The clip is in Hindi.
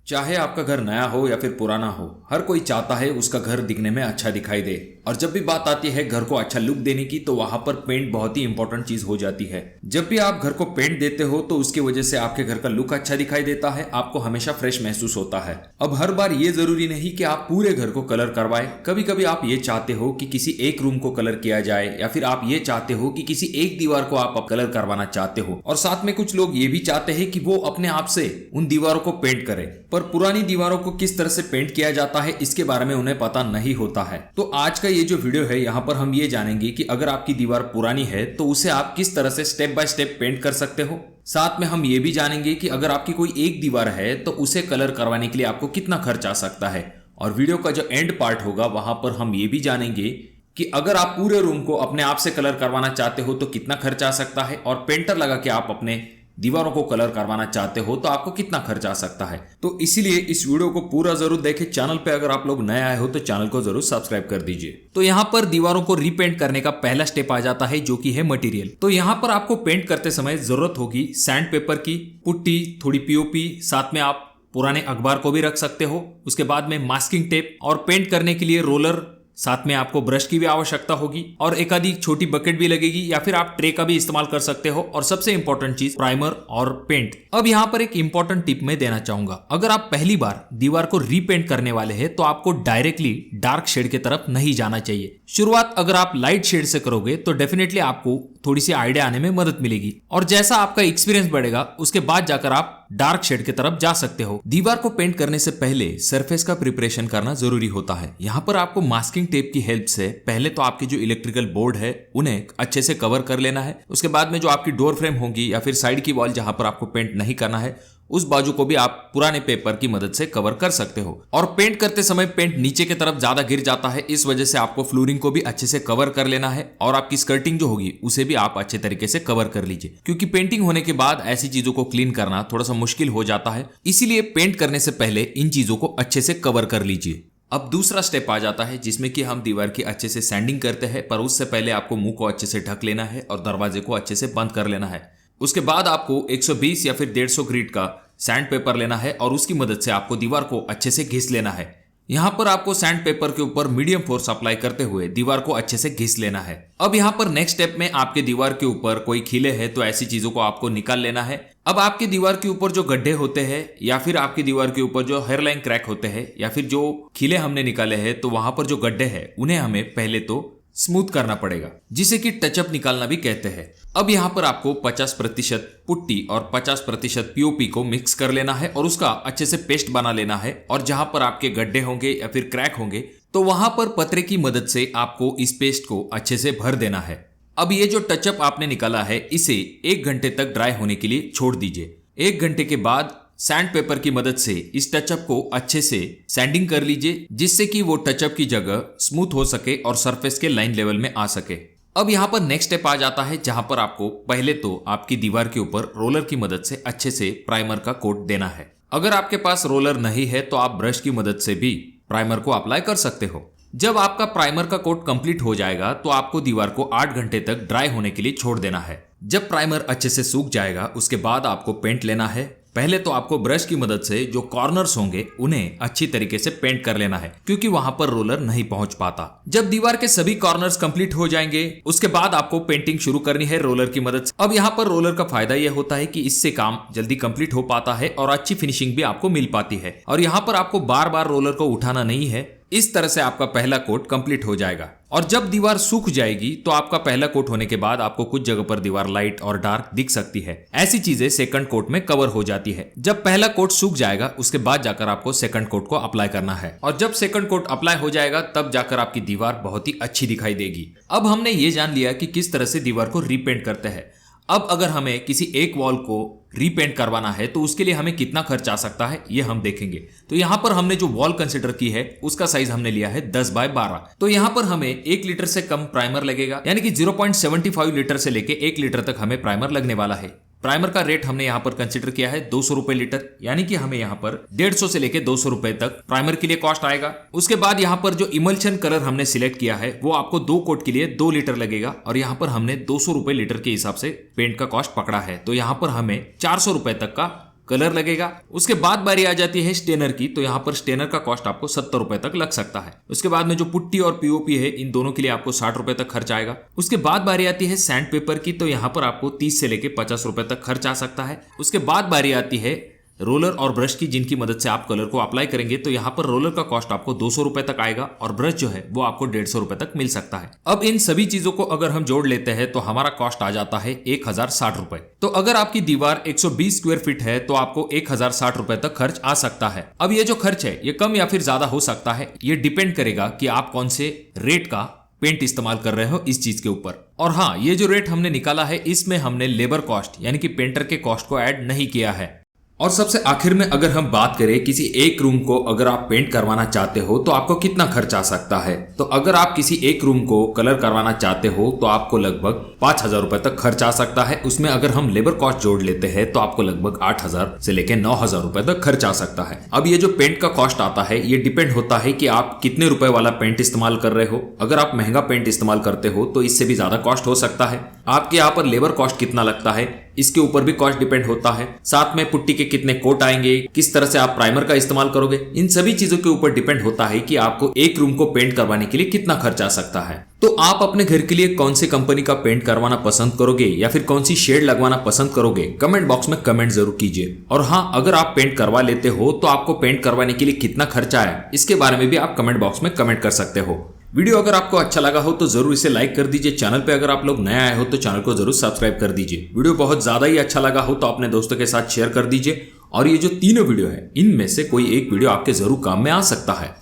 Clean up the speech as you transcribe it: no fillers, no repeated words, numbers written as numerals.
चाहे आपका घर नया हो या फिर पुराना हो, हर कोई चाहता है उसका घर दिखने में अच्छा दिखाई दे। और जब भी बात आती है घर को अच्छा लुक देने की, तो वहां पर पेंट बहुत ही इंपॉर्टेंट चीज हो जाती है। जब भी आप घर को पेंट देते हो तो उसकी वजह से आपके घर का लुक अच्छा दिखाई देता है, आपको हमेशा फ्रेश महसूस होता है। अब हर बार ये जरूरी नहीं कि आप पूरे घर को कलर करवाएं। कभी कभी आप ये चाहते हो कि किसी एक रूम को कलर किया जाए, या फिर आप ये चाहते हो कि किसी एक दीवार को आप कलर करवाना चाहते हो। और साथ में कुछ लोग ये भी चाहते हैं कि वो अपने आप से उन दीवारों को पेंट करें, पर पुरानी दीवारों को किस तरह से पेंट किया जाता है इसके बारे में उन्हें पता नहीं होता है। तो आज का ये जो वीडियो है, यहाँ पर हम ये जानेंगे कि अगर आपकी दीवार पुरानी है तो उसे आप किस तरह से स्टेप बाय स्टेप पेंट कर सकते हो। साथ में हम ये भी जानेंगे कि अगर आपकी कोई एक दीवार है तो उसे कलर करवाने के लिए आपको कितना खर्च आ सकता है। और वीडियो का जो एंड पार्ट होगा वहां पर हम ये भी जानेंगे कि अगर आप पूरे रूम को अपने आप से कलर करवाना चाहते हो तो कितना खर्च आ सकता है, और पेंटर लगा के आप अपने दीवारों को कलर करवाना चाहते हो तो आपको कितना खर्च आ सकता है। तो इसीलिए इस वीडियो को पूरा जरूर देखें। चैनल पे अगर आप लोग नए आए हो तो चैनल को जरूर सब्सक्राइब कर दीजिए। तो यहाँ पर दीवारों को रीपेंट करने का पहला स्टेप आ जाता है, जो कि है मटेरियल। तो यहाँ पर आपको पेंट करते समय जरूरत होगी सैंड पेपर की, पुट्टी, थोड़ी पीओपी, साथ में आप पुराने अखबार को भी रख सकते हो। उसके बाद में मास्किंग टेप और पेंट करने के लिए रोलर, साथ में आपको ब्रश की भी आवश्यकता होगी और एक आधी छोटी बकेट भी लगेगी, या फिर आप ट्रे का भी इस्तेमाल कर सकते हो। और सबसे इंपॉर्टेंट चीज प्राइमर और पेंट। अब यहाँ पर एक इंपॉर्टेंट टिप मैं देना चाहूंगा। अगर आप पहली बार दीवार को रीपेंट करने वाले हैं तो आपको डायरेक्टली डार्क शेड की तरफ नहीं जाना चाहिए। शुरुआत अगर आप लाइट शेड से करोगे तो डेफिनेटली आपको थोड़ी सी आइडिया आने में मदद मिलेगी, और जैसा आपका एक्सपीरियंस बढ़ेगा उसके बाद जाकर आप डार्क शेड की तरफ जा सकते हो। दीवार को पेंट करने से पहले सरफेस का प्रिपरेशन करना जरूरी होता है। यहाँ पर आपको मास्किंग टेप की हेल्प से पहले तो आपके जो इलेक्ट्रिकल बोर्ड है उन्हें अच्छे से कवर कर लेना है। उसके बाद में जो आपकी डोर फ्रेम होगी या फिर साइड की वॉल जहां पर आपको पेंट नहीं करना है, उस बाजू को भी आप पुराने पेपर की मदद से कवर कर सकते हो। और पेंट करते समय पेंट नीचे की तरफ ज्यादा गिर जाता है, इस वजह से आपको फ्लोरिंग को भी अच्छे से कवर कर लेना है, और आपकी स्कर्टिंग जो होगी उसे भी आप अच्छे तरीके से कवर कर लीजिए, क्योंकि पेंटिंग होने के बाद ऐसी चीजों को क्लीन करना थोड़ा सा मुश्किल हो जाता है। इसीलिए पेंट करने से पहले इन चीजों को अच्छे से कवर कर लीजिए। अब दूसरा स्टेप आ जाता है जिसमें कि हम दीवार की अच्छे से सैंडिंग करते हैं, पर उससे पहले आपको मुंह को अच्छे से ढक लेना है और दरवाजे को अच्छे से बंद कर लेना है। उसके बाद आपको 120 या फिर 150 ग्रेड का सैंड पेपर लेना है और उसकी मदद से आपको दीवार को अच्छे से घिस लेना है। यहाँ पर आपको सैंड पेपर के ऊपर मीडियम फोर्स अप्लाई करते हुए दीवार को अच्छे से घिस लेना है। अब यहाँ पर नेक्स्ट स्टेप में आपके दीवार के ऊपर कोई खिले हैं तो ऐसी चीजों को आपको निकाल लेना है। अब आपकी दीवार के ऊपर जो गड्ढे होते हैं, या फिर आपकी दीवार के ऊपर जो हेयरलाइन क्रैक होते हैं, या फिर जो खिले हमने निकाले हैं, तो वहां पर जो गड्ढे हैं उन्हें हमें पहले तो स्मूथ करना पड़ेगा, जिसे कि टचअप निकालना भी कहते हैं। अब यहाँ पर आपको 50% पुट्टी और 50% पीओपी को मिक्स कर लेना है और उसका अच्छे से पेस्ट बना लेना है। और जहां पर आपके गड्ढे होंगे या फिर क्रैक होंगे तो वहां पर पतरे की मदद से आपको इस पेस्ट को अच्छे से भर देना है। अब ये जो टचअप आपने निकाला है इसे 1 घंटे तक ड्राई होने के लिए छोड़ दीजिए। 1 घंटे के बाद सैंड पेपर की मदद से इस टचअप को अच्छे से सैंडिंग कर लीजिए, जिससे कि वो टचअप की जगह स्मूथ हो सके और सरफेस के लाइन लेवल में आ सके। अब यहाँ पर नेक्स्ट स्टेप आ जाता है जहां पर आपको पहले तो आपकी दीवार के ऊपर रोलर की मदद से अच्छे से प्राइमर का कोट देना है। अगर आपके पास रोलर नहीं है तो आप ब्रश की मदद से भी प्राइमर को अप्लाई कर सकते हो। जब आपका प्राइमर का कोट कंप्लीट हो जाएगा तो आपको दीवार को 8 घंटे तक ड्राई होने के लिए छोड़ देना है। जब प्राइमर अच्छे से सूख जाएगा उसके बाद आपको पेंट लेना है। पहले तो आपको ब्रश की मदद से जो कॉर्नर्स होंगे उन्हें अच्छी तरीके से पेंट कर लेना है, क्योंकि वहां पर रोलर नहीं पहुंच पाता। जब दीवार के सभी कॉर्नर्स कंप्लीट हो जाएंगे उसके बाद आपको पेंटिंग शुरू करनी है रोलर की मदद से। अब यहाँ पर रोलर का फायदा यह होता है कि इससे काम जल्दी कंप्लीट हो पाता है और अच्छी फिनिशिंग भी आपको मिल पाती है। और यहाँ पर आपको बार बार रोलर को उठाना नहीं है। इस तरह से आपका पहला कोट कंप्लीट हो जाएगा। और जब दीवार सूख जाएगी तो आपका पहला कोट होने के बाद आपको कुछ जगह पर दीवार लाइट और डार्क दिख सकती है। ऐसी चीजें सेकंड कोट में कवर हो जाती है। जब पहला कोट सूख जाएगा उसके बाद जाकर आपको सेकंड कोट को अप्लाई करना है, और जब सेकंड कोट अप्लाई हो जाएगा तब जाकर आपकी दीवार बहुत ही अच्छी दिखाई देगी। अब हमने ये जान लिया कि किस तरह से दीवार को रीपेंट करते हैं। अब अगर हमें किसी एक वॉल को रीपेंट करवाना है तो उसके लिए हमें कितना खर्च आ सकता है ये हम देखेंगे। तो यहाँ पर हमने जो वॉल कंसिडर की है उसका साइज हमने लिया है 10x12। तो यहाँ पर हमें 1 लीटर से कम प्राइमर लगेगा, यानी कि 0.75 लीटर से लेके 1 लीटर तक हमें प्राइमर लगने वाला है। प्राइमर का रेट हमने यहाँ पर कंसिडर किया है 200 रुपए लीटर, यानी कि हमें यहाँ पर 150 से लेके 200 रुपए तक प्राइमर के लिए कॉस्ट आएगा। उसके बाद यहाँ पर जो इमल्शन कलर हमने सिलेक्ट किया है वो आपको 2 कोट के लिए 2 लीटर लगेगा, और यहाँ पर हमने 200 रुपए लीटर के हिसाब से पेंट का कॉस्ट पकड़ा है। तो यहाँ पर हमें 400 रुपए तक का कलर लगेगा। उसके बाद बारी आ जाती है स्टेनर की, तो यहाँ पर स्टेनर का कॉस्ट आपको 70 रुपए तक लग सकता है। उसके बाद में जो पुट्टी और पीओपी है, इन दोनों के लिए आपको 60 रुपए तक खर्च आएगा। उसके बाद बारी आती है सैंड पेपर की, तो यहाँ पर आपको 30 से लेके 50 रुपए तक खर्च आ सकता है। उसके बाद बारी आती है रोलर और ब्रश की, जिनकी मदद से आप कलर को अप्लाई करेंगे, तो यहाँ पर रोलर का कॉस्ट आपको 200 रुपए तक आएगा और ब्रश जो है वो आपको 150 रुपए तक मिल सकता है। अब इन सभी चीजों को अगर हम जोड़ लेते हैं तो हमारा कॉस्ट आ जाता है 1060 रुपए। तो अगर आपकी दीवार 120 स्क्वायर फीट है तो आपको 1060 रुपए तक खर्च आ सकता है। अब ये जो खर्च है ये कम या फिर ज्यादा हो सकता है, ये डिपेंड करेगा कि आप कौन से रेट का पेंट इस्तेमाल कर रहे हो इस चीज के ऊपर। और हाँ, ये जो रेट हमने निकाला है इसमें हमने लेबर कॉस्ट यानी कि पेंटर के कॉस्ट को ऐड नहीं किया है। और सबसे आखिर में अगर हम बात करें किसी एक रूम को अगर आप पेंट करवाना चाहते हो तो आपको कितना खर्च आ सकता है, तो अगर आप किसी एक रूम को कलर करवाना चाहते हो तो आपको लगभग 5000 रुपए तक खर्च आ सकता है। उसमें अगर हम लेबर कॉस्ट जोड़ लेते हैं तो आपको लगभग 8000 से लेकर 9000 रुपए तक खर्च आ सकता है। अब ये जो पेंट का कॉस्ट आता है ये डिपेंड होता है कि आप कितने रुपए वाला पेंट इस्तेमाल कर रहे हो। अगर आप महंगा पेंट इस्तेमाल करते हो तो इससे भी ज्यादा कॉस्ट हो सकता है। आपके यहाँ पर लेबर कॉस्ट कितना लगता है इसके ऊपर भी कॉस्ट डिपेंड होता है। साथ में पुट्टी के कितने कोट आएंगे, किस तरह से आप प्राइमर का इस्तेमाल करोगे, इन सभी चीजों के ऊपर डिपेंड होता है कि आपको एक रूम को पेंट करवाने के लिए कितना खर्च आ सकता है। तो आप अपने घर के लिए कौन सी कंपनी का पेंट करवाना पसंद करोगे या फिर कौन सी शेड लगवाना पसंद करोगे, कमेंट बॉक्स में कमेंट जरूर कीजिए। और हाँ, अगर आप पेंट करवा लेते हो तो आपको पेंट करवाने के लिए कितना खर्चा आया इसके बारे में भी आप कमेंट बॉक्स में कमेंट कर सकते हो। वीडियो अगर आपको अच्छा लगा हो तो जरूर इसे लाइक कर दीजिए। चैनल पे अगर आप लोग नए आए हो तो चैनल को जरूर सब्सक्राइब कर दीजिए। वीडियो बहुत ज्यादा ही अच्छा लगा हो तो अपने दोस्तों के साथ शेयर कर दीजिए। और ये जो तीनों वीडियो है इनमें से कोई एक वीडियो आपके जरूर काम में आ सकता है।